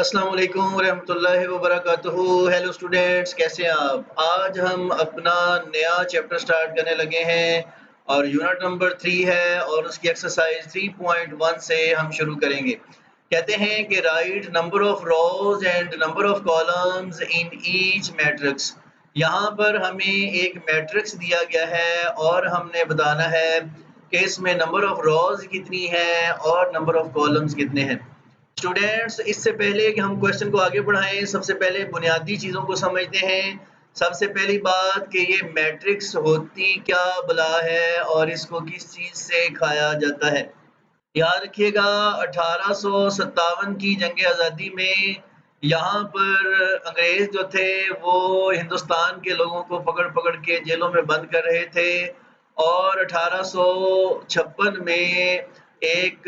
अस्सलाम वालेकुम रहमतुल्लाहि व बरकातुहू। हेलो स्टूडेंट्स, कैसे हैं आप? आज हम अपना नया चैप्टर स्टार्ट करने लगे हैं और यूनिट नंबर 3 है और उसकी एक्सरसाइज 3.1 से हम शुरू करेंगे। कहते हैं कि right number of rose and number of columns in each matrix. यहाँ पर हमें एक मैट्रिक्स दिया गया है और हमने बताना है कि इसमें नंबर ऑफ रोज कितनी है और नंबर ऑफ कॉलम्स कितने हैं। स्टूडेंट्स, इससे पहले कि हम क्वेश्चन को आगे बढ़ाएं, सबसे पहले बुनियादी चीज़ों को समझते हैं। सबसे पहली बात कि ये मैट्रिक्स होती क्या बला है और इसको किस चीज़ से खाया जाता है। याद रखिएगा, 1857 की जंग आज़ादी में यहाँ पर अंग्रेज़ जो थे वो हिंदुस्तान के लोगों को पकड़-पकड़ के जेलों में बंद कर रहे थे और 1856 में एक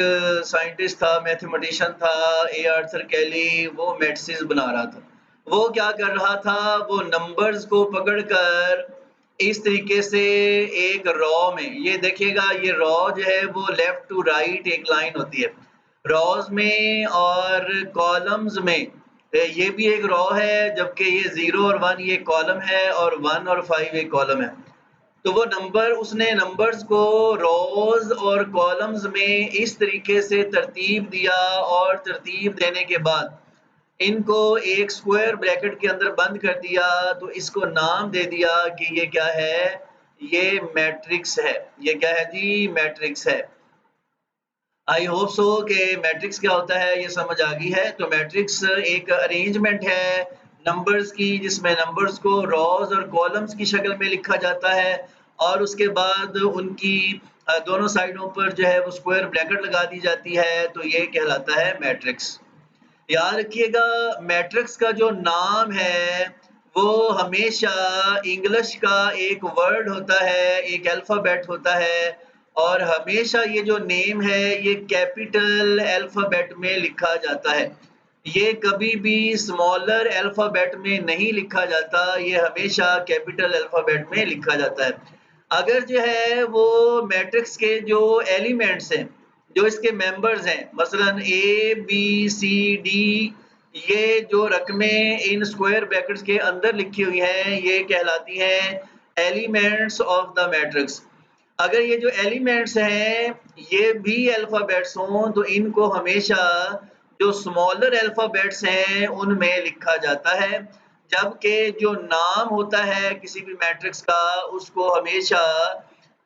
साइंटिस्ट था, मैथमेटिशियन था, ए आर्थर कैली, वो मैट्रिसेस बना रहा था। वो क्या कर रहा था, वो नंबर्स को पकड़कर इस तरीके से एक रॉ में, ये देखिएगा, ये रॉ जो है वो लेफ्ट टू राइट एक लाइन होती है। रॉज में और कॉलम्स में ये भी एक रॉ है, जबकि ये 0 और 1 ये कॉलम है और 1 और 5 एक कॉलम है। तो वो उसने नंबर्स को रोज और कॉलम्स में इस तरीके से तरतीब दिया और तरतीब देने के बाद इनको एक स्क्वायर ब्रैकेट के अंदर बंद कर दिया, तो इसको नाम दे दिया कि ये क्या है, ये मैट्रिक्स है। ये क्या है जी? मैट्रिक्स है। आई होप सो कि मैट्रिक्स क्या होता है ये समझ आ गई है। तो मैट्रिक्स एक अरेंजमेंट है नंबर्स की, जिसमें नंबर्स को रॉज और कॉलम्स की शक्ल में लिखा जाता है और उसके बाद उनकी दोनों साइडों पर जो है वो स्क्वायर ब्रैकेट लगा दी जाती है, तो ये कहलाता है मैट्रिक्स। याद रखिएगा, मैट्रिक्स का जो नाम है वो हमेशा इंग्लिश का एक वर्ड होता है, एक अल्फ़ाबेट होता है और हमेशा ये जो नेम है ये कैपिटल अल्फ़ाबेट में लिखा जाता है। ये कभी भी स्मॉलर अल्फ़ाबेट में नहीं लिखा जाता, ये हमेशा कैपिटल अल्फ़ाबेट में लिखा जाता है। अगर जो है वो मैट्रिक्स के जो एलिमेंट्स हैं, जो इसके मेंबर्स हैं, मसलन ए, बी, सी, डी, ये जो रकमें इन स्क्वायर ब्रैकेट्स के अंदर लिखी हुई हैं, ये कहलाती हैं एलिमेंट्स ऑफ द मैट्रिक्स। अगर ये जो एलिमेंट्स हैं, ये भी अल्फ़ाबेट्स हों, तो इनको हमेशा जो स्मॉलर अल्फ़ाबेट्स हैं, उनमें लिखा जाता है, जबकि जो नाम होता है किसी भी मैट्रिक्स का, उसको हमेशा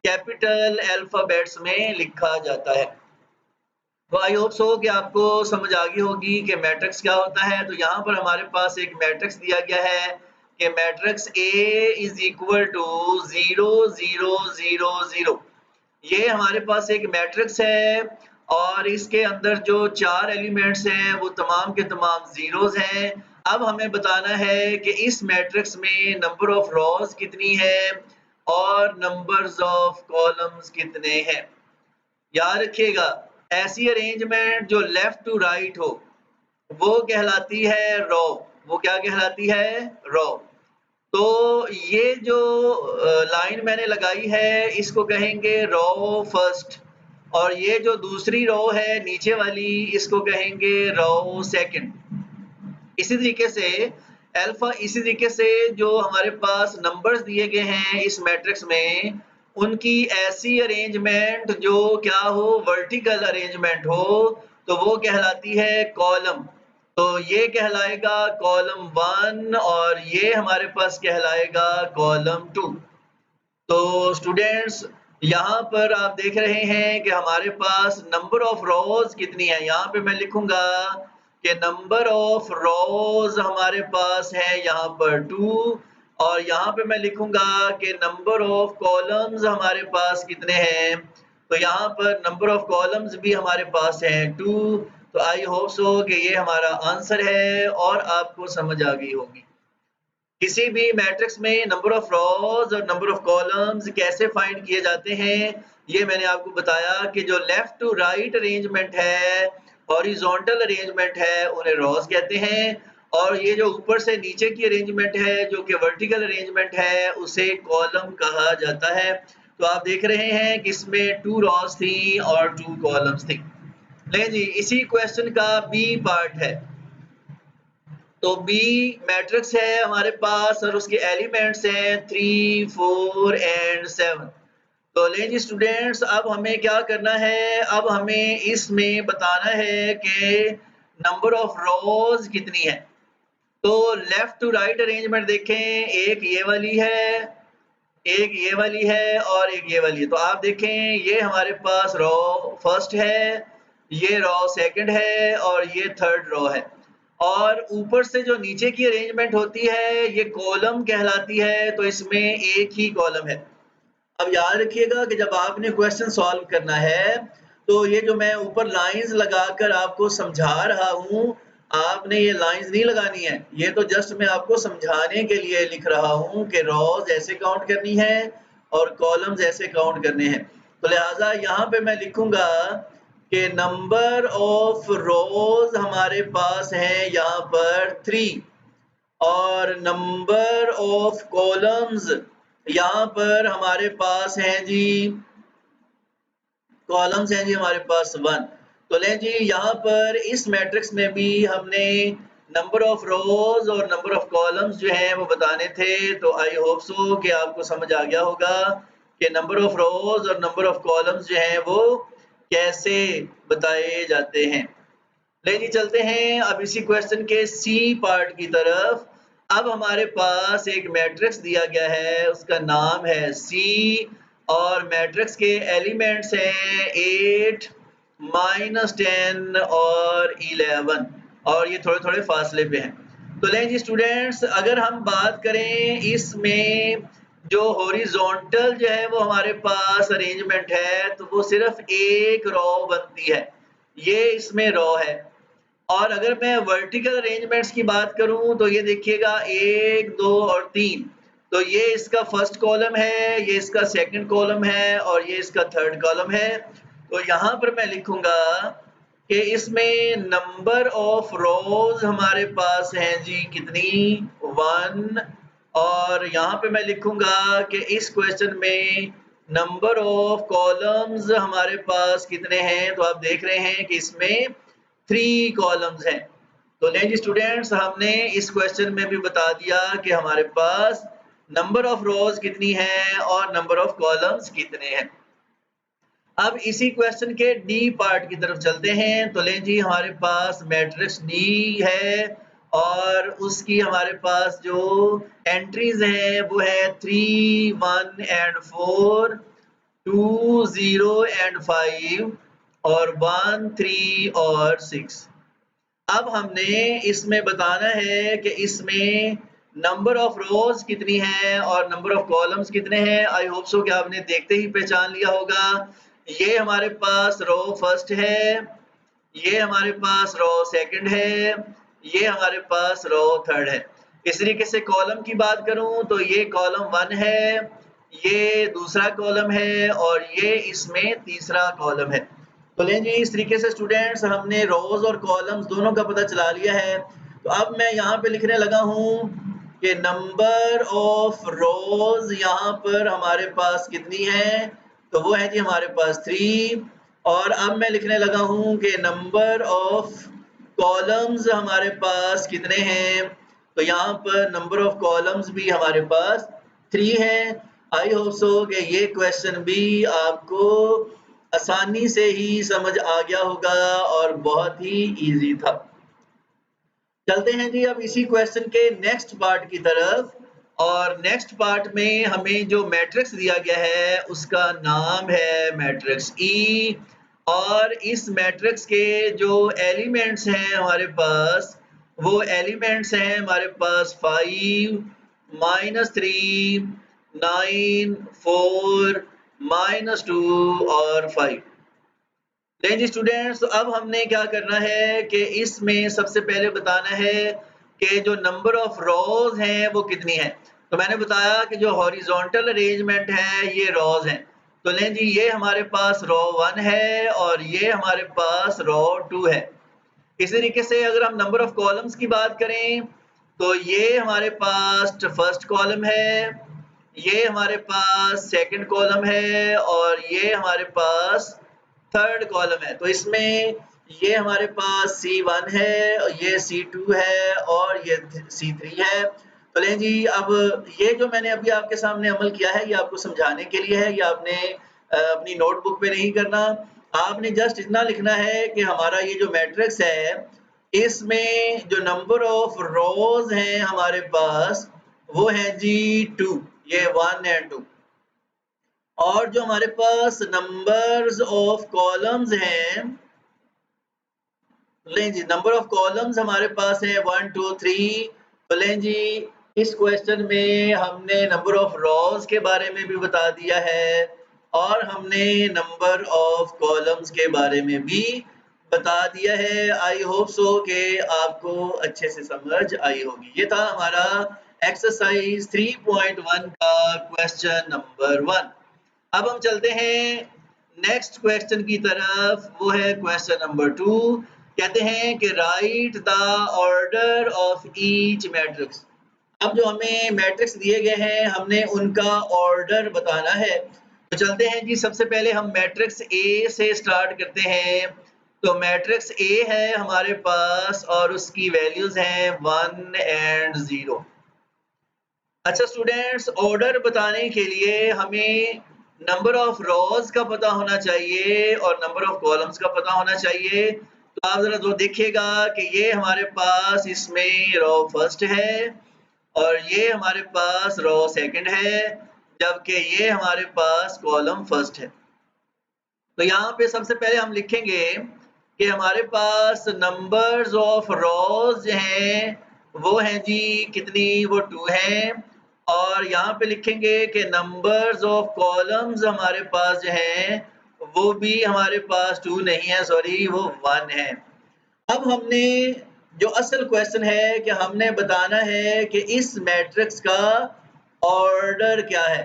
कैपिटल अल्फ़ाबेट्स में लिखा जाता है। तो आई होप सो कि आपको समझ आ गई होगी कि मैट्रिक्स क्या होता है। तो यहाँ पर हमारे पास एक मैट्रिक्स दिया गया है कि matrix A is equal to 0 0 0 0। ये हमारे पास एक मैट्रिक्स है और इसके अंदर जो 4 एलिमेंट्स हैं वो तमाम के तमाम जीरोज हैं। अब हमें बताना है कि इस मैट्रिक्स में नंबर ऑफ रोज कितनी है और नंबर्स ऑफ कॉलम्स कितने हैं। याद रखिएगा, ऐसी अरेंजमेंट जो लेफ्ट टू राइट हो वो कहलाती है रो। वो क्या कहलाती है? रो। तो ये जो लाइन मैंने लगाई है इसको कहेंगे रो फर्स्ट और ये जो दूसरी रो है नीचे वाली इसको कहेंगे रो सेकंड। इसी तरीके से जो हमारे पास नंबर्स दिए गए हैं इस मैट्रिक्स में, उनकी ऐसी अरेंजमेंट जो क्या हो, वर्टिकल अरेंजमेंट हो, तो वो कहलाती है कॉलम। तो ये कहलाएगा कॉलम 1 और ये हमारे पास कहलाएगा कॉलम 2। तो स्टूडेंट्स, यहाँ पर आप देख रहे हैं कि हमारे पास नंबर ऑफ रोज कितनी है। यहाँ पे मैं लिखूंगा कि नंबर ऑफ रोज हमारे पास है यहाँ पर 2 और यहाँ पे मैं लिखूंगा कि नंबर ऑफ कॉलम्स हमारे पास कितने हैं। तो यहाँ पर नंबर ऑफ कॉलम्स भी हमारे पास हैं 2। तो आई होप सो कि ये हमारा आंसर है और आपको समझ आ गई होगी। किसी भी मैट्रिक्स में नंबर ऑफ रोज और नंबर ऑफ कॉलम्स कैसे फाइंड किए जाते हैं, ये मैंने आपको बताया कि जो लेफ्ट टू राइट अरेंजमेंट है, हॉरिजॉन्टल अरेंजमेंट है, उन्हें रोज कहते हैं और ये जो ऊपर से नीचे की अरेंजमेंट है जो कि वर्टिकल अरेंजमेंट है, उसे कॉलम कहा जाता है। तो आप देख रहे हैं कि इसमें 2 रोज थी और 2 कॉलम्स थी। लें जी, इसी क्वेश्चन का बी पार्ट है। तो बी मैट्रिक्स है हमारे पास और उसके एलिमेंट्स हैं 3, 4 एंड 7। तो लें जी स्टूडेंट्स, अब हमें क्या करना है, अब हमें इसमें बताना है कि नंबर ऑफ रोज कितनी है। तो लेफ्ट टू राइट अरेंजमेंट देखें, एक ये वाली है, एक ये वाली है और एक ये वाली है। तो आप देखें ये हमारे पास रो फर्स्ट है, ये रो सेकंड है और ये थर्ड रो है। और ऊपर से जो नीचे की अरेंजमेंट होती है ये कॉलम कहलाती है, तो इसमें एक ही कॉलम है। अब याद रखिएगा कि जब आपने क्वेश्चन सॉल्व करना है तो ये जो मैं ऊपर लाइंस लगाकर आपको समझा रहा हूँ, आपने ये लाइंस नहीं लगानी है, ये तो जस्ट मैं आपको समझाने के लिए लिख रहा हूँ कि रोज ऐसे काउंट करनी है और कॉलम्स ऐसे काउंट करने हैं। तो लिहाजा यहाँ पे मैं लिखूंगा कि नंबर ऑफ रोज हमारे पास है यहाँ पर 3 और नंबर ऑफ कॉलम्स यहाँ पर हमारे पास हैं जी, कॉलम्स हैं जी हमारे पास 1। तो लें जी यहाँ पर इस मैट्रिक्स में भी हमने नंबर ऑफ रोज और नंबर ऑफ कॉलम्स जो हैं वो बताने थे। तो आई होप सो कि आपको समझ आ गया होगा कि नंबर ऑफ रोज और नंबर ऑफ कॉलम्स जो हैं वो कैसे बताए जाते हैं। ले जी चलते हैं अब इसी क्वेश्चन के सी पार्ट की तरफ। अब हमारे पास एक मैट्रिक्स दिया गया है, उसका नाम है सी और मैट्रिक्स के एलिमेंट्स हैं 8, -10 और 11 और ये थोड़े थोड़े फासले पे हैं। तो लें जी स्टूडेंट्स, अगर हम बात करें इसमें जो हॉरिजॉन्टल जो है वो हमारे पास अरेंजमेंट है तो वो सिर्फ एक रो बनती है, ये इसमें रो है। और अगर मैं वर्टिकल अरेंजमेंट्स की बात करूं तो ये देखिएगा 1, 2 और 3, तो ये इसका फर्स्ट कॉलम है, ये इसका सेकंड कॉलम है और ये इसका थर्ड कॉलम है। तो यहाँ पर मैं लिखूंगा कि इसमें नंबर ऑफ रोज हमारे पास हैं जी कितनी 1 और यहाँ पे मैं लिखूंगा कि इस क्वेश्चन में नंबर ऑफ कॉलम्स हमारे पास कितने हैं। तो आप देख रहे हैं कि इसमें 3 कॉलम्स हैं। तो लें जी स्टूडेंट्स, हमने इस क्वेश्चन में भी बता दिया कि हमारे पास नंबर ऑफ रोज कितनी है और नंबर ऑफ कॉलम्स कितने हैं। अब इसी क्वेश्चन के डी पार्ट की तरफ चलते हैं। तो लें जी हमारे पास मैट्रिक्स डी है और उसकी हमारे पास जो एंट्रीज हैं वो है 3, 1 एंड 4, 2, 0 एंड 5 और 1, 3 और 6। अब हमने इसमें बताना है कि इसमें नंबर ऑफ रोज कितनी है और नंबर ऑफ कॉलम्स कितने हैं। आई होप सो कि आपने देखते ही पहचान लिया होगा। ये हमारे पास रो फर्स्ट है, ये हमारे पास रो सेकंड है, ये हमारे पास रो थर्ड है। इस तरीके से कॉलम की बात करूं तो ये कॉलम 1 है, ये दूसरा कॉलम है और ये इसमें तीसरा कॉलम है। तो लें जी इस तरीके से स्टूडेंट्स हमने रोज और कॉलम्स दोनों का पता चला लिया है। तो अब मैं यहाँ पे लिखने लगा हूँ कि नंबर ऑफ रोज यहाँ पर हमारे पास कितनी है, तो वो है जी हमारे पास 3 और अब मैं लिखने लगा हूँ कि नंबर ऑफ कॉलम्स हमारे पास कितने हैं। तो यहाँ पर नंबर ऑफ कॉलम्स भी हमारे पास 3 है। आई होप सो कि ये क्वेश्चन भी आपको आसानी से ही समझ आ गया होगा और बहुत ही इजी था। चलते हैं जी अब इसी क्वेश्चन के नेक्स्ट पार्ट की तरफ और नेक्स्ट पार्ट में हमें जो मैट्रिक्स दिया गया है उसका नाम है मैट्रिक्स ई और इस मैट्रिक्स के जो एलिमेंट्स हैं हमारे पास वो एलिमेंट्स हैं हमारे पास 5, -3, 9, 4, -2 और 5। लें जी स्टूडेंट्स, अब हमने क्या करना है कि इसमें सबसे पहले बताना है कि जो नंबर ऑफ रोज हैं वो कितनी है। तो मैंने बताया कि जो हॉरिजॉन्टल अरेंजमेंट है ये रोज हैं। तो लें जी ये हमारे पास रो 1 है और ये हमारे पास रो 2 है। इसी तरीके से अगर हम नंबर ऑफ कॉलम्स की बात करें तो ये हमारे पास फर्स्ट कॉलम है, ये हमारे पास सेकंड कॉलम है और ये हमारे पास थर्ड कॉलम है। तो इसमें ये हमारे पास C1 है और ये C2 है और ये C3 है। तो लें जी, अब ये जो मैंने अभी आपके सामने अमल किया है ये आपको समझाने के लिए है, ये आपने अपनी नोटबुक पे नहीं करना। आपने जस्ट इतना लिखना है कि हमारा ये जो मैट्रिक्स है इसमें जो नंबर ऑफ रोज हैं हमारे पास वो है जी 2, ये 1 एंड 2, और जो हमारे पास नंबर्स ऑफ कॉलम्स हैं, लें जी, नंबर ऑफ कॉलम्स हमारे पास है 1 2 3। तो लें जी, इस क्वेश्चन में हमने नंबर ऑफ रोज के बारे में भी बता दिया है और हमने नंबर ऑफ कॉलम्स के बारे में भी बता दिया है। आई होप सो कि आपको अच्छे से समझ आई होगी। ये था हमारा एक्सरसाइज 3.1 का क्वेश्चन नंबर 1। अब हम चलते हैं नेक्स्ट क्वेश्चन की तरफ, वो है क्वेश्चन नंबर 2। कहते हैं कि right the order of each matrix. अब जो हमें मैट्रिक्स दिए गए हैं हमने उनका ऑर्डर बताना है। तो चलते हैं जी, सबसे पहले हम मैट्रिक्स ए से स्टार्ट करते हैं। तो मैट्रिक्स ए है हमारे पास और उसकी वैल्यूज हैं 1 एंड 0। अच्छा स्टूडेंट्स, ऑर्डर बताने के लिए हमें नंबर ऑफ रोज का पता होना चाहिए और नंबर ऑफ कॉलम्स का पता होना चाहिए। तो आप जरा जो देखिएगा कि ये हमारे पास इसमें रो फर्स्ट है और ये हमारे पास रो सेकंड है, जबकि ये हमारे पास कॉलम फर्स्ट है। तो यहाँ पे सबसे पहले हम लिखेंगे कि हमारे पास नंबर्स ऑफ रोज हैं वो हैं जी कितनी, वो 2 हैं। और यहाँ पे लिखेंगे कि नंबर्स ऑफ कॉलम्स हमारे पास जो हैं वो भी हमारे पास 2 नहीं है, सॉरी, वो 1 है। अब हमने जो असल क्वेश्चन है कि हमने बताना है कि इस मैट्रिक्स का ऑर्डर क्या है,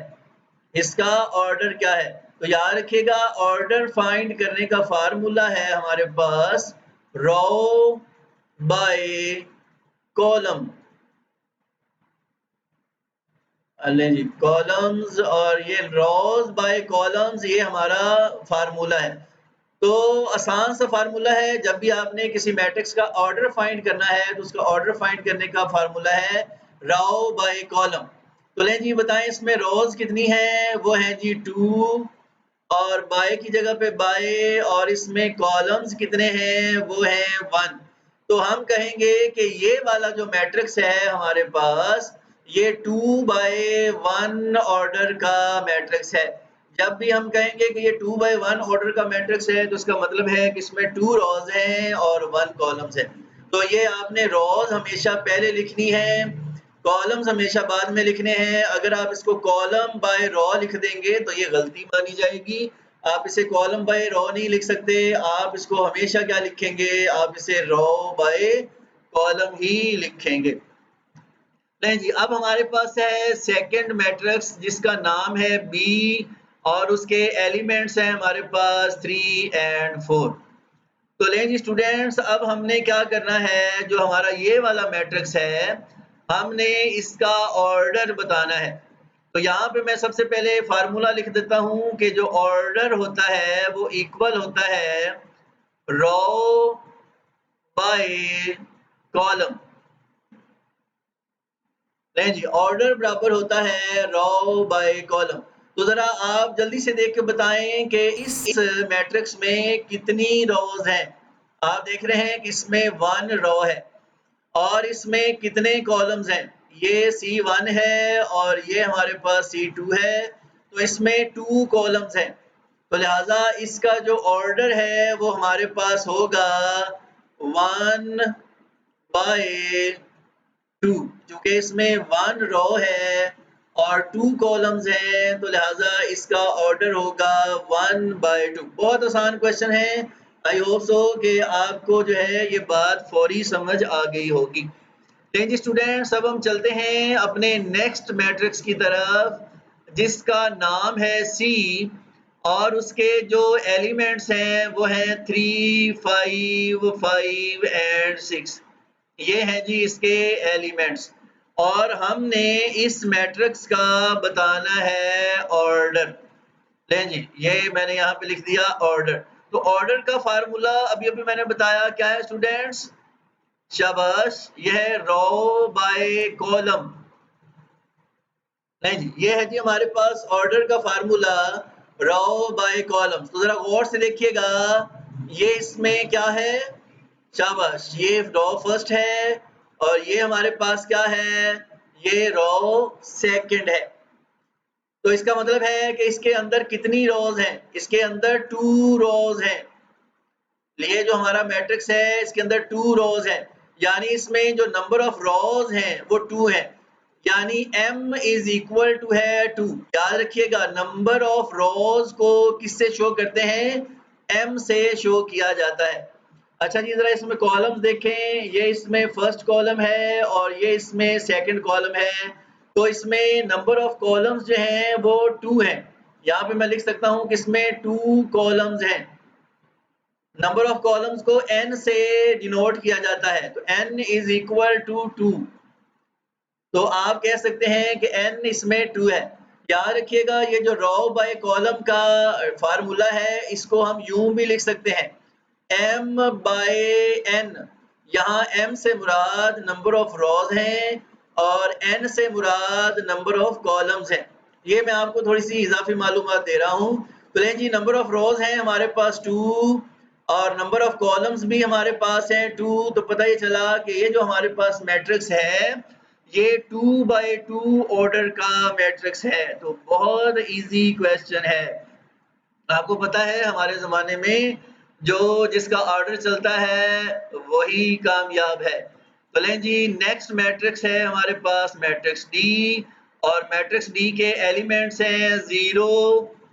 इसका ऑर्डर क्या है। तो याद रखिएगा, ऑर्डर फाइंड करने का फार्मूला है हमारे पास रो बाय कॉलम। लें जी, कॉलम्स और ये रोज बाय कॉलम्स, ये हमारा फार्मूला है। तो आसान सा फार्मूला है, जब भी आपने किसी मैट्रिक्स का ऑर्डर फाइंड करना है तो उसका ऑर्डर फाइंड करने का फार्मूला है रो बाय कॉलम। तो लें जी, बताएं इसमें रोज कितनी है, वो है जी 2 और बाय की जगह पे बाय, और इसमें कॉलम्स कितने हैं, वो है 1। तो हम कहेंगे कि ये वाला जो मैट्रिक्स है हमारे पास ये 2 बाय 1 ऑर्डर का मैट्रिक्स है। जब भी हम कहेंगे कि ये 2 बाय 1 ऑर्डर का मैट्रिक्स है तो उसका मतलब है कि इसमें 2 रोज हैं और 1 कॉलम्स है। तो ये आपने रोज हमेशा पहले लिखनी है, कॉलम्स हमेशा बाद में लिखने हैं। अगर आप इसको कॉलम बाय रो लिख देंगे तो ये गलती मानी जाएगी। आप इसे कॉलम बाय रो नहीं लिख सकते, आप इसको हमेशा क्या लिखेंगे, आप इसे रो बाय कॉलम ही लिखेंगे। नहीं जी, अब हमारे पास है सेकंड मैट्रिक्स जिसका नाम है बी और उसके एलिमेंट्स हैं हमारे पास 3 एंड 4। तो लें जी स्टूडेंट्स, अब हमने क्या करना है, जो हमारा ये वाला मैट्रिक्स है हमने इसका ऑर्डर बताना है। तो यहाँ पे मैं सबसे पहले फार्मूला लिख देता हूँ कि जो ऑर्डर होता है वो इक्वल होता है रो बाय कॉलम। नहीं जी, ऑर्डर बराबर होता है रो बाय कॉलम। तो जरा आप जल्दी से देख के बताएं कि इस मैट्रिक्स में कितनी रोज हैं। आप देख रहे हैं कि इसमें 1 रो है और इसमें कितने कॉलम्स हैं, ये C1 है और ये हमारे पास C2 है, तो इसमें 2 कॉलम्स हैं। तो लिहाजा इसका जो ऑर्डर है वो हमारे पास होगा 1 बाय 2, क्योंकि इसमें 1 रो है और 2 कॉलम्स हैं, तो लिहाजा इसका ऑर्डर होगा 1 बाय 2। बहुत आसान क्वेश्चन है। आई होप सो कि आपको जो है ये बात फौरी समझ आ गई होगी। जी स्टूडेंट्स, अब हम चलते हैं अपने नेक्स्ट मैट्रिक्स की तरफ जिसका नाम है सी और उसके जो एलिमेंट्स हैं वो हैं 3 5 5 एंड 6। ये हैं जी इसके एलिमेंट्स और हमने इस मैट्रिक्स का बताना है ऑर्डर। लें जी, ये मैंने यहाँ पे लिख दिया ऑर्डर। तो ऑर्डर का फार्मूला अभी अभी मैंने बताया क्या है स्टूडेंट्स, शाबाश, यह है रो बाय कॉलम। नहीं जी, ये है जी हमारे पास ऑर्डर का फार्मूला रो बाय कॉलम। तो जरा गौर से देखिएगा, ये इसमें क्या है, शाबाश, ये रो फर्स्ट है और ये हमारे पास क्या है, ये रो सेकंड है। तो इसका मतलब है कि इसके अंदर कितनी रोज हैं, इसके अंदर 2 रोज हैं। ये जो हमारा मैट्रिक्स है इसके अंदर 2 रोज हैं, यानी इसमें जो नंबर ऑफ रोज हैं वो 2 है, यानी m इज इक्वल टू है 2। याद रखिएगा, नंबर ऑफ रोज को किससे शो करते हैं, m से शो किया जाता है। अच्छा जी, जरा इसमें कॉलम्स देखें, ये इसमें फर्स्ट कॉलम है और ये इसमें सेकंड कॉलम है। तो इसमें नंबर ऑफ कॉलम्स जो हैं वो 2 हैं। यहाँ पे मैं लिख सकता हूँ कि इसमें 2 कॉलम्स हैं। नंबर ऑफ कॉलम्स को n से डिनोट किया जाता है, तो n इज इक्वल टू 2। तो आप कह सकते हैं कि n इसमें 2 है। याद रखिएगा, ये जो रो बाय कॉलम का फार्मूला है इसको हम यूं भी लिख सकते हैं, m बाय n। यहाँ m से मुराद नंबर ऑफ रोज हैं और n से मुराद नंबर ऑफ कॉलम्स हैं। ये मैं आपको थोड़ी सी इजाफी मालूमात दे रहा हूँ। तो लें जी, नंबर ऑफ रोज हैं हमारे पास 2 और नंबर ऑफ कॉलम्स भी हमारे पास हैं 2। तो पता ये चला कि ये जो हमारे पास मैट्रिक्स है ये 2 बाय 2 ऑर्डर का मैट्रिक्स है। तो बहुत इजी क्वेश्चन है। आपको पता है हमारे ज़माने में जो जिसका ऑर्डर चलता है वही कामयाब है। तो लें जी, नेक्स्ट मैट्रिक्स है हमारे पास मैट्रिक्स डी और मैट्रिक्स डी के एलिमेंट्स हैं 0,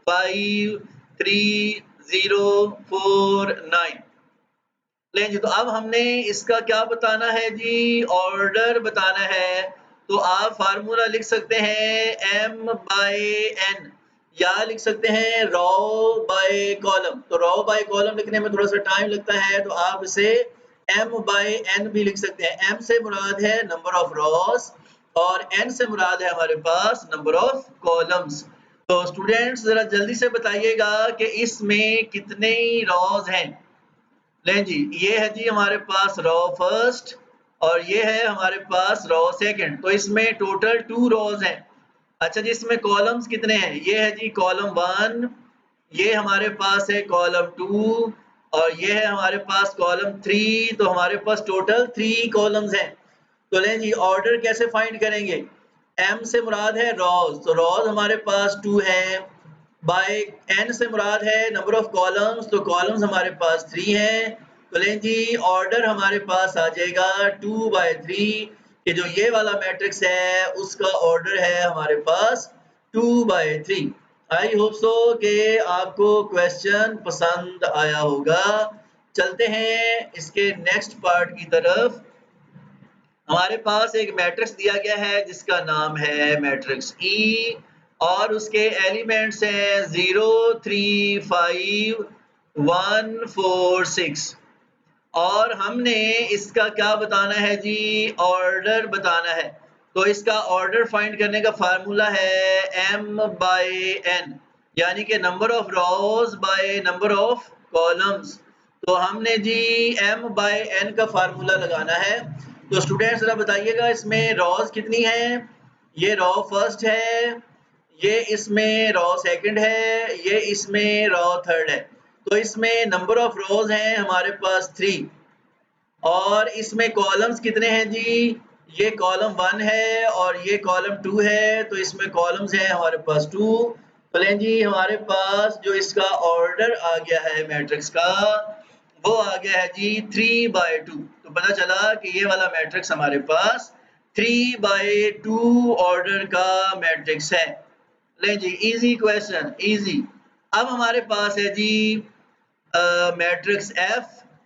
5, 3, 0, 4, 9। लें जी, तो अब हमने इसका क्या बताना है जी, ऑर्डर बताना है। तो आप फार्मूला लिख सकते हैं m बाय n या लिख सकते हैं रो बाय कॉलम। तो रो बाय कॉलम लिखने में थोड़ा सा टाइम लगता है, तो आप इसे m बाय n भी लिख सकते हैं। m से मुराद है नंबर ऑफ रोज और n से मुराद है हमारे पास नंबर ऑफ कॉलम्स। तो स्टूडेंट्स जरा जल्दी से बताइएगा कि इसमें कितने रोज हैं। लें जी, ये है जी हमारे पास रो फर्स्ट और ये है हमारे पास रो सेकंड। तो इसमें टोटल 2 रोज हैं। अच्छा जी, इसमें कॉलम्स कितने हैं, ये है जी कॉलम 1, ये हमारे पास है कॉलम 2 और ये है हमारे पास कॉलम 3। तो हमारे पास टोटल 3 कॉलम्स हैं। तो लें जी, ऑर्डर कैसे फाइंड करेंगे, m से मुराद है रोज, तो रोज हमारे पास 2 हैं। बाय n से मुराद है नंबर ऑफ कॉलम्स, तो कॉलम्स हमारे पास 3 हैं। तो लें जी, ऑर्डर हमारे पास आ जाएगा 2 बाय 3 कि जो ये वाला मैट्रिक्स है उसका ऑर्डर है हमारे पास 2 बाय 3। आई होप सो कि आपको क्वेश्चन पसंद आया होगा। चलते हैं इसके नेक्स्ट पार्ट की तरफ। हमारे पास एक मैट्रिक्स दिया गया है जिसका नाम है मैट्रिक्स ई और उसके एलिमेंट्स हैं 0, 3, 5, 1, 4, 6 और हमने इसका क्या बताना है जी, ऑर्डर बताना है। तो इसका ऑर्डर फाइंड करने का फार्मूला है m बाय n, यानी कि number of rows by number of columns. तो हमने जी m बाय n का फार्मूला लगाना है। तो स्टूडेंट्स जरा बताइएगा, इसमें रोज कितनी हैं, ये रो फर्स्ट है, ये इसमें रो सेकंड है, ये इसमें रो थर्ड है। तो इसमें नंबर ऑफ रोज हैं हमारे पास 3 और इसमें कॉलम्स कितने हैं जी, ये कॉलम 1 है और ये कॉलम 2 है। तो इसमें कॉलम्स हैं हमारे पास 2। तो लें जी, हमारे पास जो इसका ऑर्डर आ गया है मैट्रिक्स का वो आ गया है जी 3 बाय 2। तो पता चला कि ये वाला मैट्रिक्स हमारे पास 3 बाय 2 ऑर्डर का मैट्रिक्स है। लें जी, इजी क्वेश्चन, इजी। अब हमारे पास है जी मैट्रिक्स F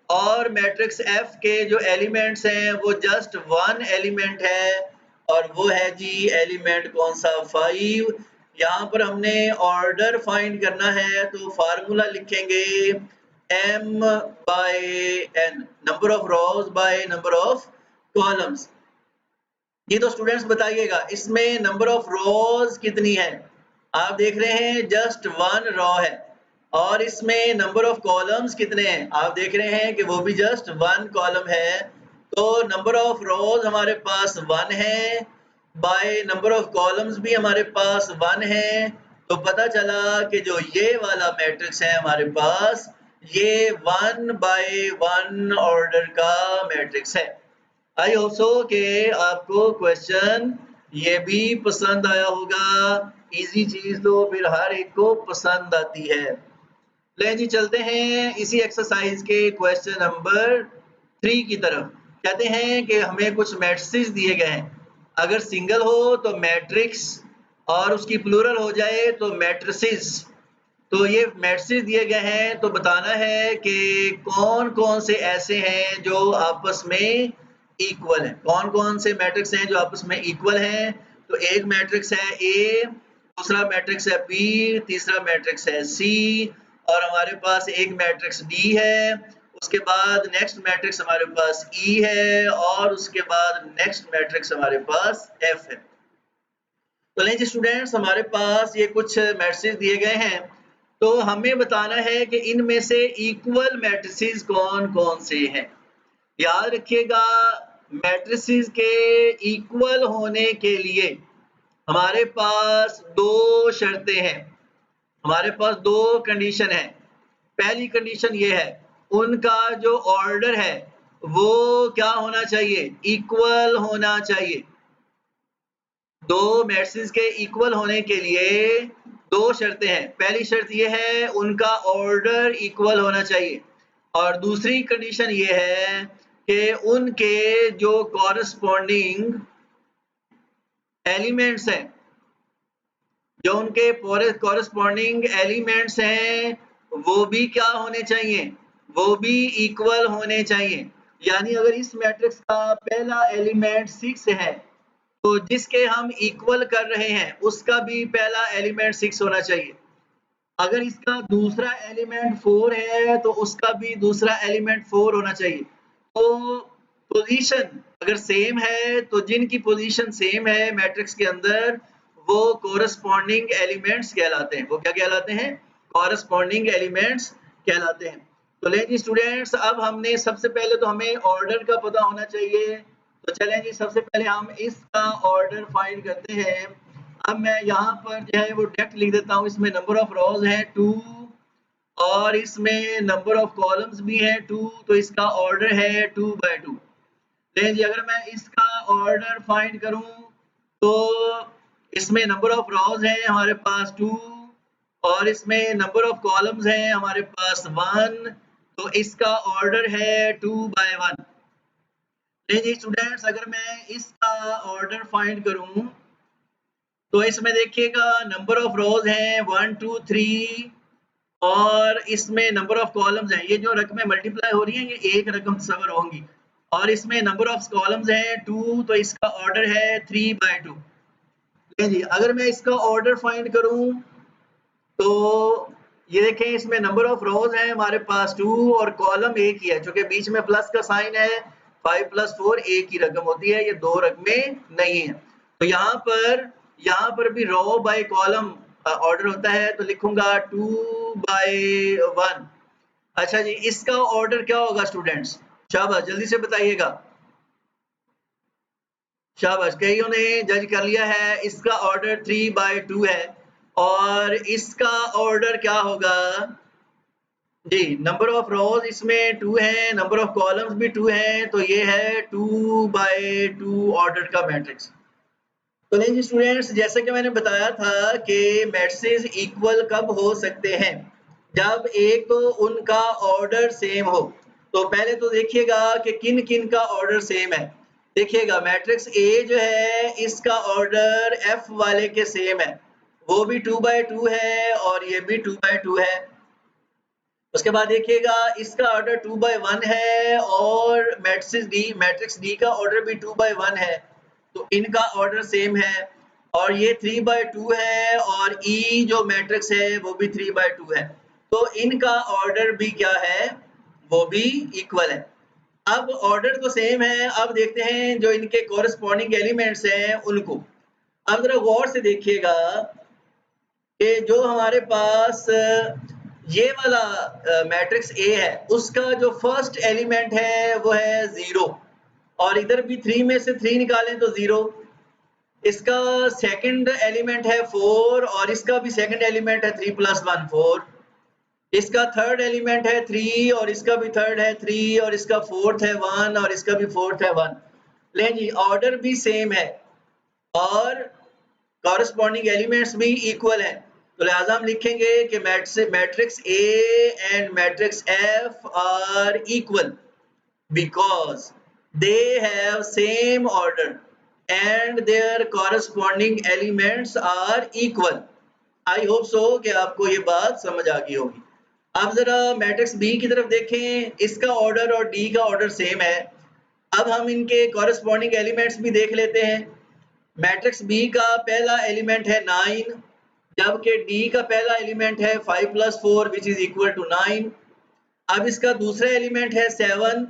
और मैट्रिक्स F के जो एलिमेंट्स हैं वो जस्ट 1 एलिमेंट है और वो है जी एलिमेंट कौन सा, 5। यहाँ पर हमने ऑर्डर फाइंड करना है तो फार्मूला लिखेंगे m by n, number of rows by number of columns. ये तो स्टूडेंट्स बताइएगा इसमें नंबर ऑफ रोज कितनी है। आप देख रहे हैं जस्ट 1 रो है और इसमें नंबर ऑफ कॉलम्स कितने हैं आप देख रहे हैं कि वो भी जस्ट 1 कॉलम है। तो नंबर ऑफ रोज हमारे पास 1 है, बाय नंबर ऑफ कॉलम्स भी हमारे पास 1 है। तो पता चला कि जो ये वाला मैट्रिक्स है हमारे पास, ये 1 बाय 1 ऑर्डर का मैट्रिक्स है। आई होप सो कि आपको क्वेश्चन ये भी पसंद आया होगा। इजी चीज तो फिर हर एक को पसंद आती है। ले जी चलते हैं इसी एक्सरसाइज के क्वेश्चन नंबर 3 की तरफ। कहते हैं कि हमें कुछ मैट्रिसेस दिए गए हैं, अगर सिंगल हो तो मैट्रिक्स और उसकी प्लूरल हो जाए तो मैट्रिसेस। तो ये मैट्रिसेस दिए गए हैं तो बताना है कि कौन कौन से ऐसे हैं जो आपस में इक्वल हैं। कौन कौन से मैट्रिक्स हैं जो आपस में इक्वल हैं। तो एक मैट्रिक्स है ए, दूसरा मैट्रिक्स है बी, तीसरा मैट्रिक्स है सी, और हमारे पास एक मैट्रिक्स डी है। उसके बाद नेक्स्ट मैट्रिक्स हमारे पास ई है, और उसके बाद नेक्स्ट मैट्रिक्स हमारे पास एफ है। तो लें जी स्टूडेंट्स, हमारे पास ये कुछ मैट्रिसेस दिए गए हैं, तो हमें बताना है कि इनमें से इक्वल मैट्रिसेस कौन कौन से हैं। याद रखिएगा, मैट्रिसेस के इक्वल होने के लिए हमारे पास दो शर्तें हैं, हमारे पास दो कंडीशन है। पहली कंडीशन ये है, उनका जो ऑर्डर है वो क्या होना चाहिए, इक्वल होना चाहिए। दो मैट्रिसेस के इक्वल होने के लिए दो शर्तें हैं। पहली शर्त ये है, उनका ऑर्डर इक्वल होना चाहिए, और दूसरी कंडीशन ये है कि उनके जो कॉरस्पॉन्डिंग एलिमेंट्स हैं, जो उनके कॉरस्पॉन्डिंग एलिमेंट्स हैं, वो भी क्या होने चाहिए, वो भी इक्वल होने चाहिए। यानी अगर इस मैट्रिक्स का पहला एलिमेंट 6 है, तो जिसके हम इक्वल कर रहे हैं उसका भी पहला एलिमेंट 6 होना चाहिए। अगर इसका दूसरा एलिमेंट 4 है तो उसका भी दूसरा एलिमेंट 4 होना चाहिए। तो पोजीशन अगर सेम है तो जिनकी पोजीशन सेम है मैट्रिक्स के अंदर, वो कोरस्पॉन्डिंग एलिमेंट्स कहलाते हैं। वो क्या कहलाते हैं, कोरस्पॉन्डिंग एलिमेंट्स कहलाते हैं। तो लें जी स्टूडेंट्स, अब हमने सबसे पहले तो हमें ऑर्डर का पता होना चाहिए। तो चलें जी, सबसे पहले हम इसका ऑर्डर फाइंड करते हैं। अब मैं यहाँ पर जो है वो डायरेक्ट लिख देता हूँ। इसमें नंबर ऑफ रोज है 2, और इसमें नंबर ऑफ कॉलम्स भी है 2, तो इसका ऑर्डर है 2 बाय 2। लेकिन जी अगर मैं इसका ऑर्डर फाइंड करूं तो इसमें नंबर ऑफ रोज है हमारे पास 2, और इसमें नंबर ऑफ कॉलम्स है हमारे पास 1, तो इसका ऑर्डर है 2 बाय 1। लेकिन जी स्टूडेंट्स, अगर मैं इसका ऑर्डर फाइंड करूं तो इसमें देखिएगा नंबर ऑफ रोज हैं 1 2 3, और इसमें नंबर ऑफ कॉलम्स हैं, ये जो रकमें मल्टीप्लाई हो रही हैं ये एक रकम सवर होंगी, और इसमें नंबर ऑफ कॉलम्स हैं 2, तो इसका ऑर्डर है 3 बाय 2। जी अगर मैं इसका ऑर्डर फाइंड करूं तो ये देखें, इसमें नंबर ऑफ रोज है हमारे पास 2, और कॉलम एक ही है, चूंकि बीच में प्लस का साइन है। 5 + 4 एक ही रकम होती है, ये दो रकमें नहीं है। तो यहाँ पर भी रो बाय कॉलम ऑर्डर होता है, तो लिखूंगा 2 बाय 1। अच्छा जी, इसका ऑर्डर क्या होगा स्टूडेंट्स, शाबाश जल्दी से बताइएगा। शाबाश, कईयों ने जज कर लिया है। इसका ऑर्डर 3 बाय 2 है, और इसका ऑर्डर क्या होगा जी, नंबर ऑफ रोज इसमें 2 है, नंबर ऑफ कॉलम्स भी 2 हैं, तो ये है 2 बाय 2 ऑर्डर का मैट्रिक्स। तो नहीं जी स्टूडेंट्स, जैसे कि मैंने बताया था कि मैट्रिसेस इक्वल कब हो सकते हैं, जब एक तो उनका ऑर्डर सेम हो। तो पहले तो देखिएगा कि किन किन का ऑर्डर सेम है। देखिएगा मैट्रिक्स ए जो है, इसका ऑर्डर एफ वाले के सेम है, वो भी 2 बाय 2 है, और ये भी 2 बाय 2 है। उसके बाद देखिएगा इसका ऑर्डर 2 बाय 1 है, और मैट्रिक्स डी का ऑर्डर भी 2 बाय 1 है, तो इनका ऑर्डर सेम है। और ये 3 बाय 2 है, और ई जो मैट्रिक्स है वो भी 3 बाय 2 है, तो इनका ऑर्डर भी क्या है, वो भी इक्वल है। अब ऑर्डर तो सेम है, अब देखते हैं जो इनके कॉरेस्पॉन्डिंग एलिमेंट्स हैं उनको। अब जरा गौर से देखिएगा कि जो हमारे पास ये वाला मैट्रिक्स ए है, उसका जो फर्स्ट एलिमेंट है वो है 0 और इधर भी 3 में से 3 निकालें तो 0। इसका सेकंड एलिमेंट है 4 और इसका भी सेकंड एलिमेंट है 3 + 1 4। इसका थर्ड एलिमेंट है 3 और इसका भी थर्ड है 3 और इसका फोर्थ है 1 और इसका भी फोर्थ है 1। ले जी, ऑर्डर भी सेम है और कॉरेस्पॉन्डिंग एलिमेंट्स भी इक्वल हैं, तो लिहाजा हम लिखेंगे कि matrix A and matrix F are equal because they have same order and their corresponding elements are equal. I hope so कि आपको ये बात समझ आ गई होगी। अब जरा मैट्रिक्स बी की तरफ देखें, इसका ऑर्डर और डी का ऑर्डर सेम है। अब हम इनके कॉरेस्पॉन्डिंग एलिमेंट्स भी देख लेते हैं। मैट्रिक्स बी का पहला एलिमेंट है 9, जबकि डी का पहला एलिमेंट है 5 + 4 विच इज इक्वल टू 9। अब इसका दूसरा एलिमेंट है 7,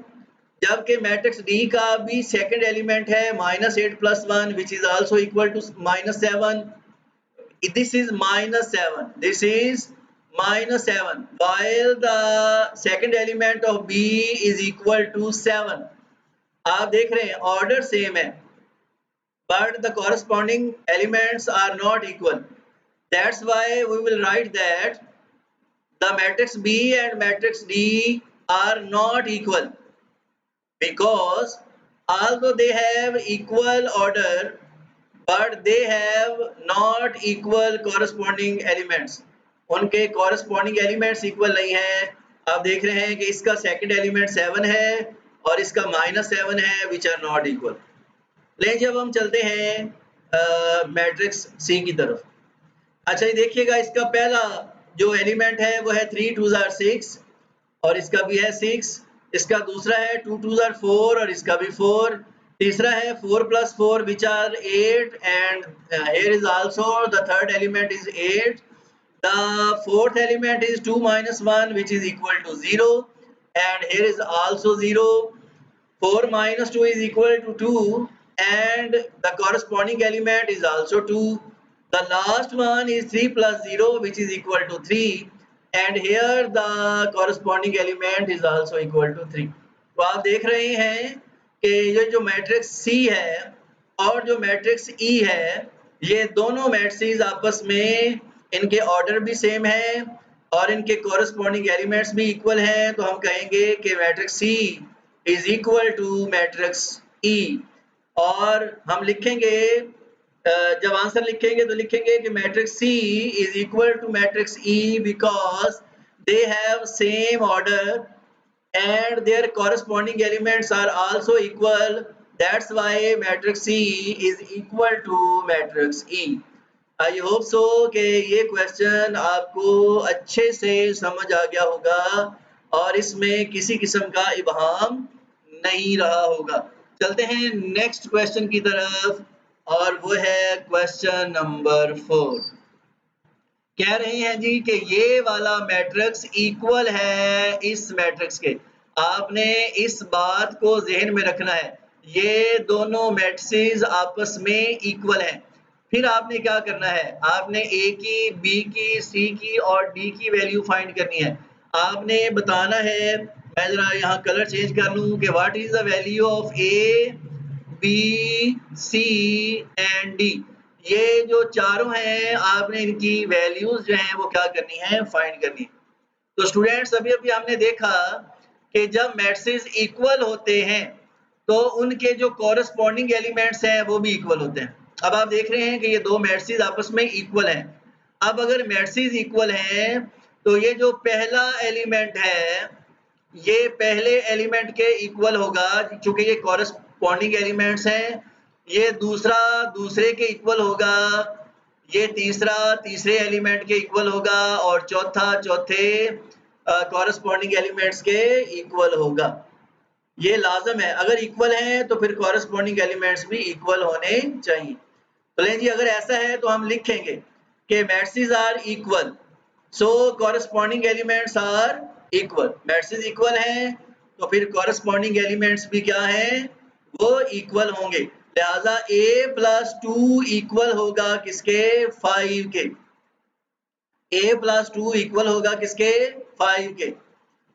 जबकि मैट्रिक्स डी का भी सेकंड एलिमेंट है -8 + 1 which is also equal to -7। This is -7. This is -7. While the second element of B is equal to 7. आप देख रहे हैं ऑर्डर सेम है, but the corresponding elements are not equal. That's why we will write that the matrix B and matrix D are not equal because although they have equal order but they have not equal corresponding elements. उनके corresponding elements equal नहीं है। आप देख रहे हैं कि इसका second element 7 है और इसका -7 है which are not equal। लेकिन जब हम चलते हैं मैट्रिक्स सी की तरफ, अच्छा ये देखिएगा इसका पहला जो एलिमेंट है वो है 3 2 are 6 और इसका भी है 6। इसका दूसरा है 2 2 are 4 और इसका भी 4। तीसरा है 4 + 4 which are 8 and here is also the third element is 8। The fourth element is 2 - 1 which is equal to 0 and here is also 0। 4 - 2 is equal to 2 and the corresponding element is also 2। The last one is 3 + 0 which is equal to 3 and here the corresponding element is also equal to 3। तो आप देख रहे हैं कि ये जो matrix सी है और जो मैट्रिक्स ई है, ये दोनों मैट्रिक्स आपस में इनके ऑर्डर भी सेम है और इनके कॉरेस्पॉन्डिंग एलिमेंट्स भी इक्वल हैं, तो हम कहेंगे कि matrix C is equal to matrix E. और हम लिखेंगे जब आंसर लिखेंगे तो लिखेंगे कि matrix C is equal to matrix E because they have same order and their corresponding elements are also equal, that's why matrix C is equal to matrix E। I hope so कि ये question आपको अच्छे से समझ आ गया होगा और इसमें किसी किस्म का इबहम नहीं रहा होगा। चलते हैं नेक्स्ट क्वेश्चन की तरफ और वो है क्वेश्चन नंबर 4। कह रहे हैं जी कि ये वाला मैट्रिक्स इक्वल है इस मैट्रिक्स के। आपने इस बात को ज़हन में रखना है, ये दोनों मैट्रिसेस आपस में इक्वल हैं। फिर आपने क्या करना है, आपने ए की, बी की, सी की और डी की वैल्यू फाइंड करनी है। आपने बताना है, मैं ज़रा यहाँ कलर चेंज कर लूँ कि what is the value of A, B, C and D. ये जो चारों हैं आपने इनकी वैल्यूज जो हैं वो क्या करनी है, फाइंड करनी है। तो स्टूडेंट्स अभी अभी हमने देखा कि जब मैट्रिसेस इक्वल होते हैं तो उनके जो कॉरेस्पॉन्डिंग एलिमेंट्स हैं वो भी इक्वल होते हैं। अब आप देख रहे हैं कि ये दो मैट्रिसेस आपस में इक्वल हैं। अब अगर मैट्रिसेस इक्वल हैं तो ये जो पहला एलिमेंट है ये पहले एलिमेंट के इक्वल होगा क्योंकि ये कॉरेस्पॉन्डिंग एलिमेंट्स हैं। ये दूसरा दूसरे के इक्वल होगा, ये तीसरा तीसरे एलिमेंट के इक्वल होगा और चौथा चौथे कॉरेस्पॉन्डिंग एलिमेंट्स के इक्वल होगा। ये लाजम है, अगर इक्वल हैं तो फिर कॉरेस्पॉन्डिंग एलिमेंट्स भी इक्वल होने चाहिए। तो लें जी, अगर ऐसा है तो हम लिखेंगे कि matrices are equal, so corresponding elements are equal. Matrices equal हैं तो फिर कॉरेस्पॉन्डिंग एलिमेंट्स भी क्या हैं, वो इक्वल होंगे। लिहाजा a + 2 इक्वल होगा किसके, 5 के। a प्लस 2 इक्वल होगा किसके 5 के।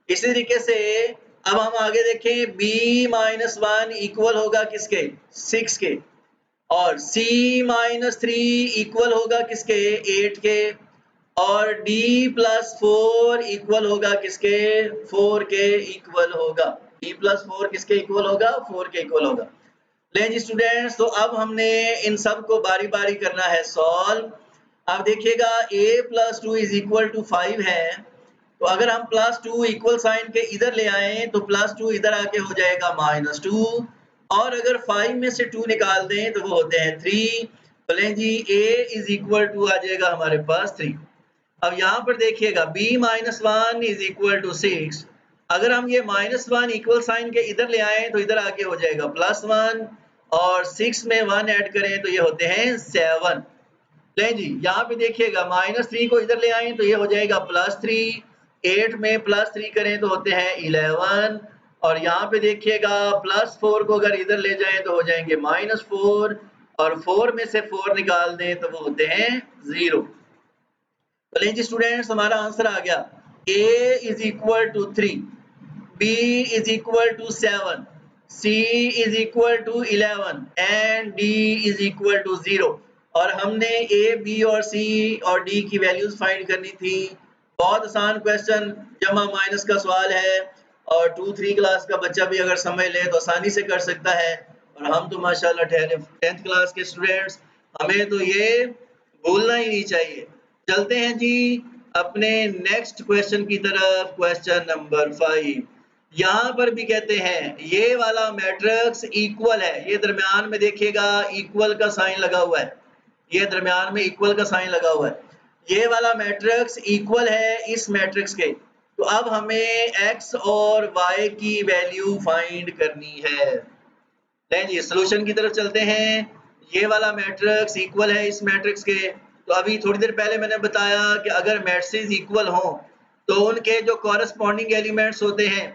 इसी तरीके से अब हम आगे देखें b माइनस 1 इक्वल होगा किसके 6 के और c माइनस 3 इक्वल होगा किसके 8 के और d प्लस 4 इक्वल होगा किसके 4 के इक्वल होगा। d प्लस 4 किसके इक्वल होगा 4 के इक्वल होगा। लें जी स्टूडेंट्स, तो अब हमने इन सब को बारी बारी करना है सॉल्व। अब देखिएगा a plus 2 is equal to 5 है, तो अगर हम प्लस 2 इक्वल साइन के इधर ले आए तो प्लस 2 इधर आके हो जाएगा माइनस 2 और अगर 5 में से 2 निकाल दें तो वो होते हैं 3। तो लें जी a इज इक्वल टू आ जाएगा हमारे पास 3। अब यहाँ पर देखिएगा b minus 1 is equal to 6। अगर हम ये माइनस 1 इक्वल साइन के इधर ले आए तो इधर आके हो जाएगा प्लस 1 और 6 में 1 ऐड करें तो ये होते हैं 7। लें जी यहाँ पे देखिएगा माइनस 3 को इधर ले आए तो ये हो जाएगा प्लस 3, 8 में प्लस 3 करें तो होते हैं 11 और यहाँ पे देखिएगा प्लस 4 को अगर इधर ले जाएं तो हो जाएंगे माइनस 4 और 4 में से 4 निकाल दें तो वो होते हैं 0। तो लें जी स्टूडेंट्स, हमारा आंसर आ गया a is equal to 3, b is equal to 7, c is equal to 11 and d is equal to 0। और हमने a, b और c और d की वैल्यूज फाइंड करनी थी। बहुत आसान क्वेश्चन, जमा माइनस का सवाल है और 2-3 क्लास का बच्चा भी अगर समझ ले तो आसानी से कर सकता है। और हम तो माशाल्लाह ठहरे 10th क्लास के स्टूडेंट्स, हमें तो ये भूलना ही नहीं चाहिए। चलते हैं जी अपने नेक्स्ट क्वेश्चन की तरफ। क्वेश्चन नंबर 5 यहाँ पर भी कहते हैं ये वाला मैट्रिक्स इक्वल है। ये दरमियान में देखिएगा इक्वल का साइन लगा हुआ है, ये दरमियान में इक्वल का साइन लगा हुआ है। ये वाला मैट्रिक्स इक्वल है इस मैट्रिक्स के। तो अब हमें x और y की वैल्यू फाइंड करनी है। लें जी सॉल्यूशन की तरफ चलते हैं। ये वाला मैट्रिक्स इक्वल है इस मैट्रिक्स के। तो अभी थोड़ी देर पहले मैंने बताया कि अगर मैट्रिक्स इक्वल हों तो उनके जो कॉरेस्पॉन्डिंग एलिमेंट्स होते हैं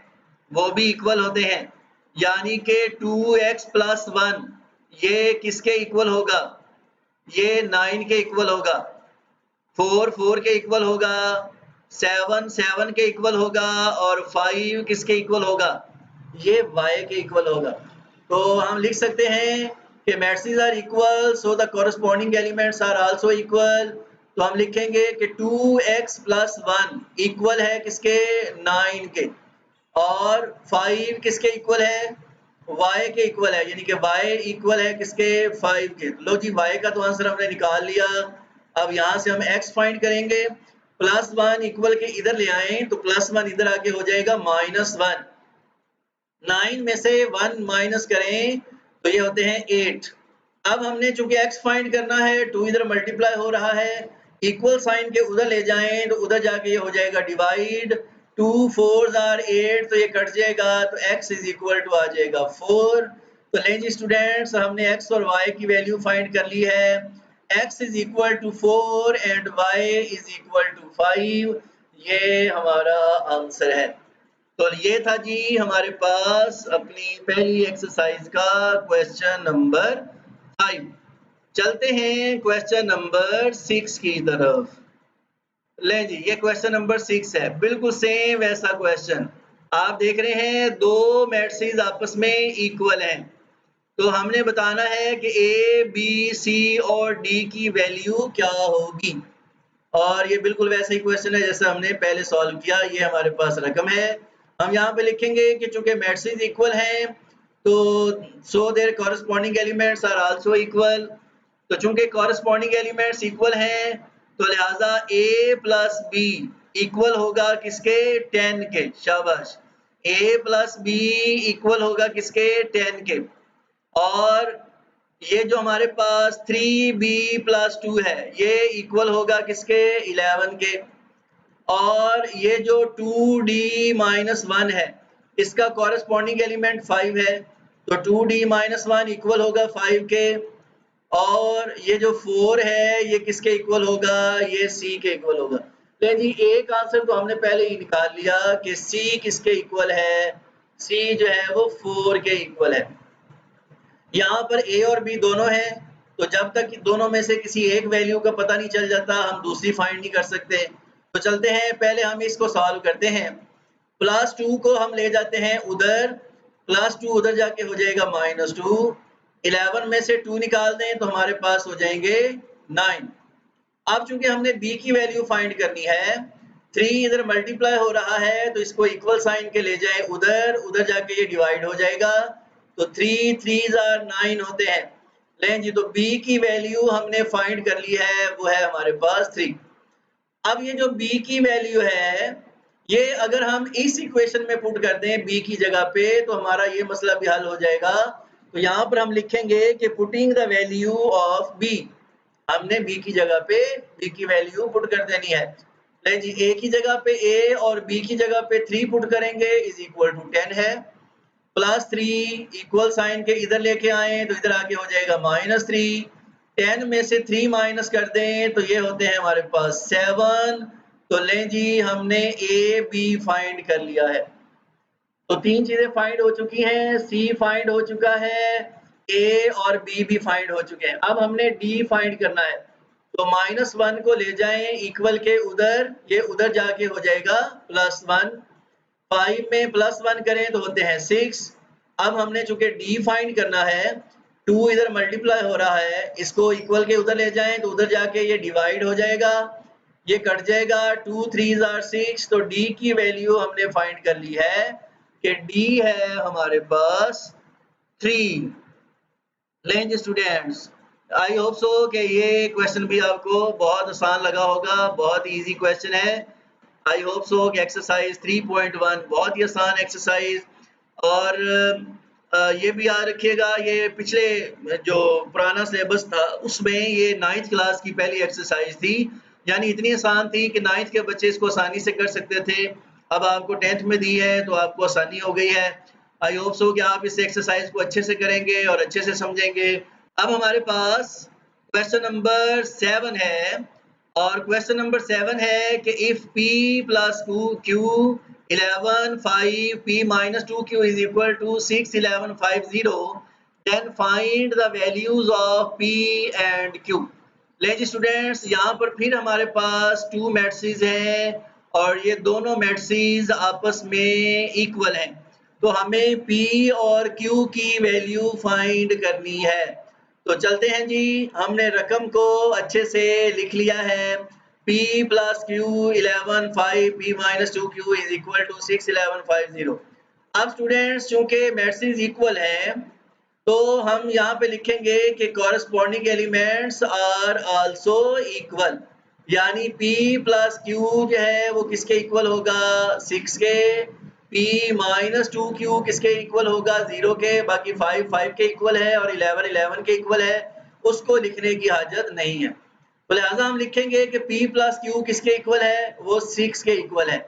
वो भी इक्वल होते हैं। यानी कि 2x प्लस 1 ये किसके इक्वल होगा, ये 9 के इक्वल होगा, 4 4 के इक्वल होगा, 7 7 के इक्वल होगा और 5 किसके इक्वल होगा, ये y के इक्वल होगा। तो हम लिख सकते हैं कि matrices are equal so the corresponding elements are also equal. तो हम लिखेंगे कि 2x प्लस 1 इक्वल है किसके 9 के और 5 किसके इक्वल है y के इक्वल है, यानी कि y इक्वल है किसके 5 के। लो जी y का तो आंसर हमने निकाल लिया। अब यहाँ से हम x फाइंड करेंगे। प्लस 1 इक्वल के इधर ले आए तो प्लस 1 इधर आके हो जाएगा माइनस 1। 9 में से 1 माइनस करें तो ये होते हैं 8। अब हमने चूंकि x फाइंड करना है 2 इधर मल्टीप्लाई हो रहा है, इक्वल साइन के उधर ले जाएं तो उधर जाके ये हो जाएगा डिवाइड। 2 4s आर 8 तो ये कट जाएगा तो x इज इक्वल टू आ जाएगा 4। तो लें जी स्टूडेंट्स, हमने x और y की वैल्यू फाइंड कर ली है। x is equal to 4 and y is equal to 5। ये हमारा आंसर है। तो ये था जी हमारे पास अपनी पहली एक्सरसाइज का क्वेश्चन नंबर 5। चलते हैं क्वेश्चन नंबर 6 की तरफ। लें जी ये क्वेश्चन नंबर 6 है, बिल्कुल सेम वैसा क्वेश्चन। आप देख रहे हैं दो मैट्रिसेस आपस में इक्वल हैं, तो हमने बताना है कि a, b, c और d की वैल्यू क्या होगी। और ये बिल्कुल वैसा ही क्वेश्चन है जैसे हमने पहले सॉल्व किया। ये हमारे पास रकम है, हम यहाँ पे लिखेंगे कि चूंकि मैट्रिसेस इक्वल हैं तो so their corresponding elements are also equal. तो चूंकि कॉरेस्पॉन्डिंग एलिमेंट्स इक्वल हैं तो लिहाजा a प्लस बी इक्वल होगा किसके 10 के। शाबाश, a प्लस बी इक्वल होगा किसके 10 के। और ये जो हमारे पास 3b प्लस 2 है ये इक्वल होगा किसके 11 के। और ये जो 2d माइनस 1 है इसका कॉरेस्पॉन्डिंग एलिमेंट 5 है, तो 2d माइनस 1 इक्वल होगा 5 के। और ये जो 4 है ये किसके इक्वल होगा, ये c के इक्वल होगा। तो जी एक आंसर तो हमने पहले ही निकाल लिया कि c किसके इक्वल है, c जो है वो 4 के इक्वल है। यहाँ पर a और b दोनों हैं तो जब तक दोनों में से किसी एक वैल्यू का पता नहीं चल जाता हम दूसरी फाइंड नहीं कर सकते। तो चलते हैं, पहले हम इसको सॉल्व करते हैं। +2 को हम ले जाते हैं उधर, +2 उधर जाके हो जाएगा -2। 11 में से 2 निकाल दें तो हमारे पास हो जाएंगे 9। अब चूंकि हमने b की वैल्यू फाइंड करनी है, 3 इधर मल्टीप्लाई हो रहा है तो इसको इक्वल साइन के ले जाएं उधर, उधर जाके ये डिवाइड हो जाएगा। तो 3 3s are 9 होते हैं। लें जी, तो b की वैल्यू हमने फाइंड कर ली है, वो है हमारे पास 3। अब ये जो b की वैल्यू है, ये अगर हम इस इक्वेशन में पुट कर दें b की जगह पे तो हमारा ये मसला भी हल हो जाएगा। तो यहाँ पर हम लिखेंगे कि putting the value of b, हमने b की जगह पे b की वैल्यू पुट कर देनी है। लें जी, a की जगह पे a और b की जगह पे 3 पुट करेंगे इज इक्वल टू 10 है। +3 इक्वल साइन के इधर लेके आए तो इधर आके हो जाएगा -3। 10 में से 3 माइनस कर दें तो ये होते हैं हमारे पास 7। तो लें जी, हमने ए बी फाइंड कर लिया है। तो 3 चीजें फाइंड हो चुकी हैं, सी फाइंड हो चुका है, ए और बी भी फाइंड हो चुके हैं। अब हमने डी फाइंड करना है। तो -1 को ले जाएं इक्वल के उधर, ये उधर जाके हो जाएगा +1। 5 में +1 करें तो होते हैं 6। अब हमने चूंकि d फाइंड करना है, 2 इधर मल्टीप्लाई हो रहा है, इसको इक्वल के उधर ले जाएं तो उधर जाके ये डिवाइड हो जाएगा, ये कट जाएगा। 2 3s are 6। तो d की वैल्यू हमने फाइंड कर ली है कि d है हमारे पास 3। लें जी स्टूडेंट्स, आई होप सो कि ये क्वेश्चन भी आपको बहुत आसान लगा होगा, बहुत इजी क्वेश्चन है। आई होप सो कि एक्सरसाइज 3.1 बहुत ही आसान एक्सरसाइज। और ये भी याद रखिएगा, ये पिछले जो पुराना सिलेबस था उसमें ये 9th क्लास की पहली एक्सरसाइज थी, यानी इतनी आसान थी कि 9th के बच्चे इसको आसानी से कर सकते थे। अब आपको 10th में दी है तो आपको आसानी हो गई है। आई होप सो कि आप इस एक्सरसाइज को अच्छे से करेंगे और अच्छे से समझेंगे। अब हमारे पास क्वेश्चन नंबर 7 है, और क्वेश्चन नंबर 7 है कि if p + 2q 11 5 p - 2q is equal to 6 11 5 0, then find the values of p and q। ले जी स्टूडेंट्स, यहाँ पर फिर हमारे पास 2 मैट्रिसेस हैं और ये दोनों मैट्रिसेस आपस में इक्वल हैं। तो हमें p और q की वैल्यू फाइंड करनी है। तो चलते हैं जी, हमने रकम को अच्छे से लिख लिया है। p + q 11 5 p - 2q is equal to 6 11 5 0। अब स्टूडेंट्स, चूंकि मैट्रिसेस इक्वल हैं तो हम यहाँ पे लिखेंगे कि corresponding elements are also equal, यानी p + q जो है वो किसके इक्वल होगा, 6 के। p - 2q किसके इक्वल होगा, 0 के। बाकी 5 5 के इक्वल है और 11 11 के इक्वल है, उसको लिखने की हाजत नहीं है। तो लिहाजा हम लिखेंगे कि p + q किसके इक्वल है, वो 6 के इक्वल है।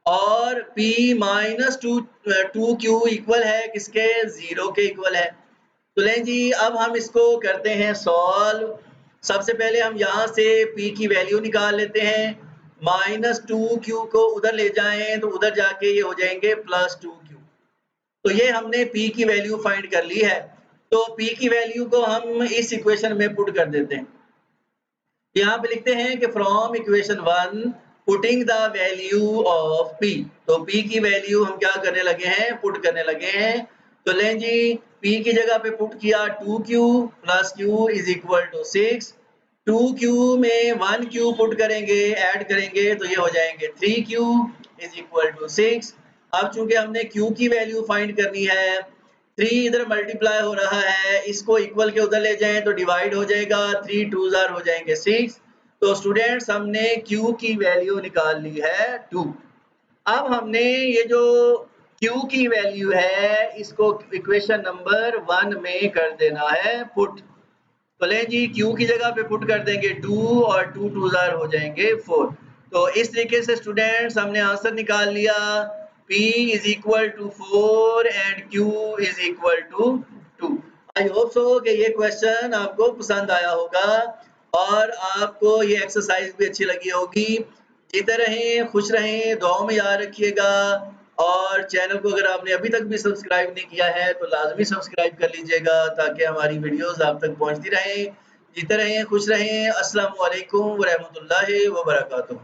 और p - 2q इक्वल है किसके, 0 के इक्वल है। तो लें जी, अब हम इसको करते हैं सॉल्व। सबसे पहले हम यहाँ से p की वैल्यू निकाल लेते हैं। -2q को उधर ले जाएं तो उधर जाके ये हो जाएंगे +2q। तो ये हमने p की वैल्यू फाइंड कर ली है। तो p की वैल्यू को हम इस इक्वेशन में पुट कर देते हैं। यहाँ पे लिखते हैं कि from equation 1 putting the value of p। तो p की वैल्यू हम क्या करने लगे हैं, पुट करने लगे हैं। तो लें जी, p की जगह पे पुट किया 2q + q is equal to 6। 2q में 1q पुट करेंगे, ऐड करेंगे तो ये हो जाएंगे 3q इज इक्वल टू 6। अब चूंकि हमने q की वैल्यू फाइंड करनी है, 3 इधर मल्टीप्लाई हो रहा है, इसको इक्वल के उधर ले जाएं तो डिवाइड हो जाएगा, 3 2s हो जाएंगे 6। तो स्टूडेंट्स, हमने q की वैल्यू निकाल ली है 2। अब हमने ये जो q की वैल्यू है इसको इक्वेशन नंबर 1 में कर देना है पुट। तो लें जी, q की जगह पे पुट कर देंगे 2 और 2 2s हो जाएंगे 4। तो इस तरीके से स्टूडेंट्स हमने आंसर निकाल लिया, p is equal to 4 and q is equal to 2। I hope so कि ये क्वेश्चन आपको पसंद आया होगा और आपको ये एक्सरसाइज भी अच्छी लगी होगी। जीते रहें, खुश रहें, दुआओं में याद रखिएगा। और चैनल को अगर आपने अभी तक भी सब्सक्राइब नहीं किया है तो लाजमी सब्सक्राइब कर लीजिएगा ताकि हमारी वीडियोस आप तक पहुंचती रहें। जीते रहें, खुश रहें। अस्सलामु अलैकुम व रहमतुल्लाहि व बरकातुहू।